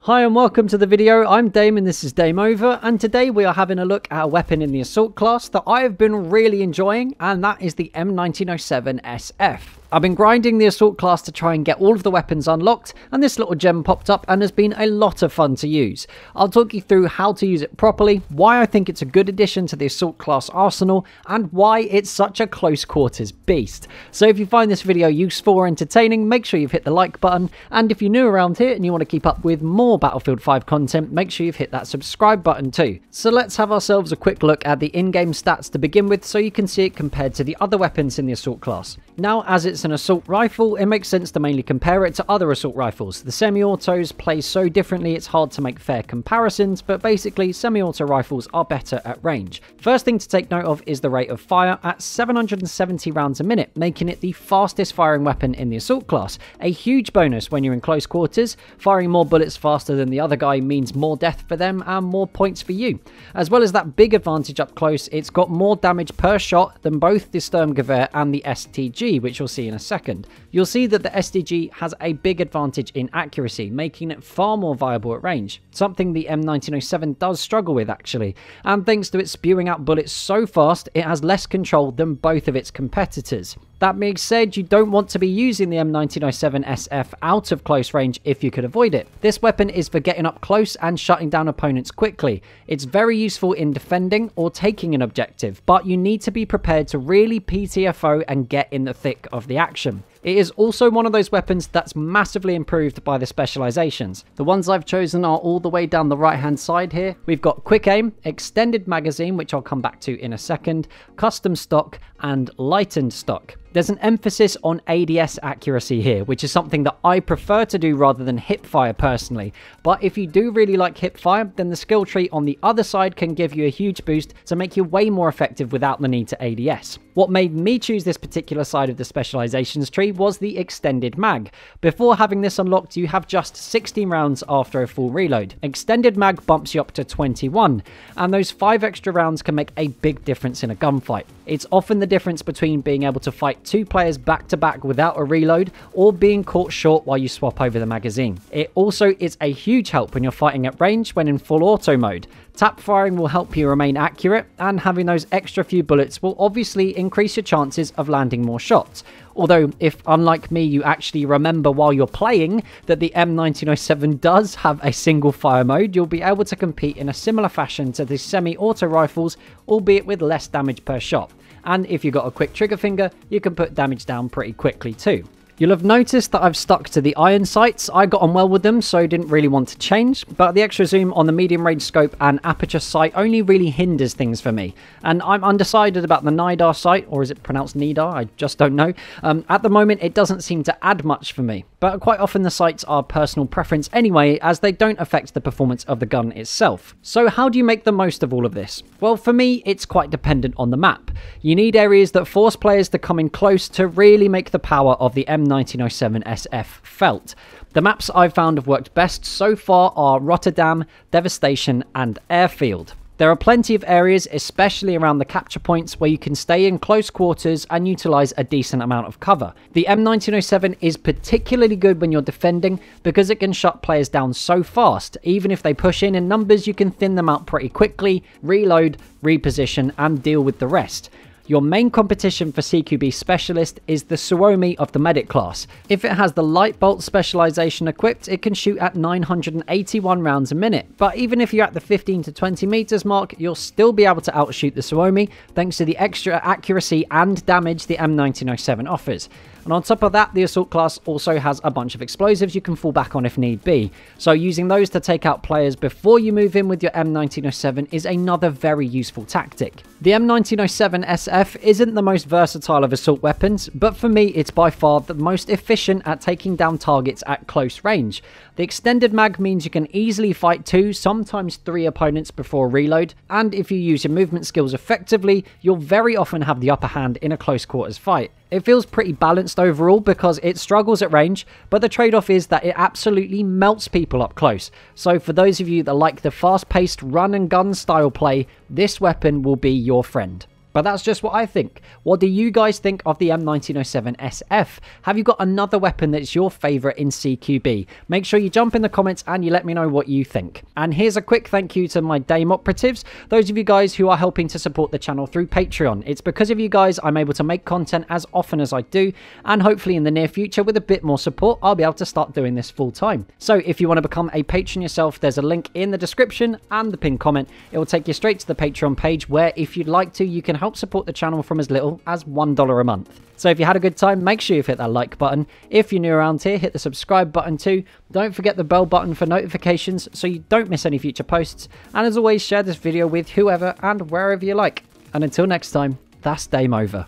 Hi and welcome to the video. I'm Dame and this is Dame Over, and today we are having a look at a weapon in the assault class that I have been really enjoying, and that is the M1907 SF. I've been grinding the assault class to try and get all of the weapons unlocked, and this little gem popped up and has been a lot of fun to use. I'll talk you through how to use it properly, why I think it's a good addition to the assault class arsenal, and why it's such a close quarters beast. So if you find this video useful or entertaining, make sure you've hit the like button, and if you're new around here and you want to keep up with more Battlefield 5 content, make sure you've hit that subscribe button too. So let's have ourselves a quick look at the in-game stats to begin with so you can see it compared to the other weapons in the assault class. Now, as it's an assault rifle, it makes sense to mainly compare it to other assault rifles. The semi-autos play so differently it's hard to make fair comparisons, but basically semi-auto rifles are better at range. First thing to take note of is the rate of fire at 770 rounds a minute, making it the fastest firing weapon in the assault class. A huge bonus when you're in close quarters. Firing more bullets faster than the other guy means more death for them and more points for you. As well as that big advantage up close, it's got more damage per shot than both the Sturmgewehr and the STG, which you'll see in a second. You'll see that the STG has a big advantage in accuracy, making it far more viable at range, something the M1907 does struggle with actually, and thanks to it spewing out bullets so fast, it has less control than both of its competitors. That being said, you don't want to be using the M1907 SF out of close range if you could avoid it. This weapon is for getting up close and shutting down opponents quickly. It's very useful in defending or taking an objective, but you need to be prepared to really PTFO and get in the thick of the action. It is also one of those weapons that's massively improved by the specializations. The ones I've chosen are all the way down the right hand side here. We've got quick aim, extended magazine, which I'll come back to in a second, custom stock, and lightened stock. There's an emphasis on ADS accuracy here, which is something that I prefer to do rather than hip fire personally. But if you do really like hip fire, then the skill tree on the other side can give you a huge boost to make you way more effective without the need to ADS. What made me choose this particular side of the specializations tree was the extended mag. Before having this unlocked, you have just 16 rounds after a full reload. Extended mag bumps you up to 21, and those 5 extra rounds can make a big difference in a gunfight. It's often the difference between being able to fight 2 players back to back without a reload or being caught short while you swap over the magazine. It also is a huge help when you're fighting at range when in full auto mode. Tap firing will help you remain accurate, and having those extra few bullets will obviously increase your chances of landing more shots. Although, if unlike me you actually remember while you're playing that the M1907 does have a single fire mode, you'll be able to compete in a similar fashion to the semi-auto rifles, albeit with less damage per shot. And if you've got a quick trigger finger, you can put damage down pretty quickly too. You'll have noticed that I've stuck to the iron sights. I got on well with them, so didn't really want to change, but the extra zoom on the medium range scope and aperture sight only really hinders things for me. And I'm undecided about the NIDAR sight, or is it pronounced NIDAR? I just don't know. At the moment, it doesn't seem to add much for me, but quite often the sights are personal preference anyway, as they don't affect the performance of the gun itself. So how do you make the most of all of this? Well, for me, it's quite dependent on the map. You need areas that force players to come in close to really make the power of the M1907 SF felt. The maps I've found have worked best so far are Rotterdam, Devastation, and Airfield. There are plenty of areas, especially around the capture points, where you can stay in close quarters and utilise a decent amount of cover. The M1907 is particularly good when you're defending because it can shut players down so fast. Even if they push in numbers, you can thin them out pretty quickly, reload, reposition, and deal with the rest. Your main competition for CQB Specialist is the Suomi of the medic class. If it has the light bolt specialization equipped, it can shoot at 981 rounds a minute. But even if you're at the 15 to 20 meters mark, you'll still be able to outshoot the Suomi thanks to the extra accuracy and damage the M1907 offers. And on top of that, the assault class also has a bunch of explosives you can fall back on if need be. So using those to take out players before you move in with your M1907 is another very useful tactic. The M1907 SF isn't the most versatile of assault weapons, but for me it's by far the most efficient at taking down targets at close range. The extended mag means you can easily fight 2, sometimes 3 opponents before reload, and if you use your movement skills effectively, you'll very often have the upper hand in a close quarters fight. It feels pretty balanced overall because it struggles at range, but the trade-off is that it absolutely melts people up close. So for those of you that like the fast-paced run and gun style play, this weapon will be your friend. But that's just what I think. What do you guys think of the M1907 SF? Have you got another weapon that's your favourite in CQB? Make sure you jump in the comments and you let me know what you think. And here's a quick thank you to my Dame operatives, those of you guys who are helping to support the channel through Patreon. It's because of you guys I'm able to make content as often as I do, and hopefully in the near future with a bit more support I'll be able to start doing this full time. So if you want to become a patron yourself, there's a link in the description and the pinned comment. It will take you straight to the Patreon page where if you'd like to, you can help support the channel from as little as $1 a month. So if you had a good time, make sure you've hit that like button. If you're new around here, hit the subscribe button too. Don't forget the bell button for notifications so you don't miss any future posts. And as always, share this video with whoever and wherever you like. And until next time, that's Dame over.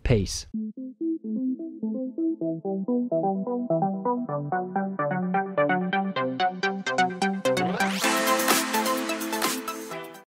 Peace.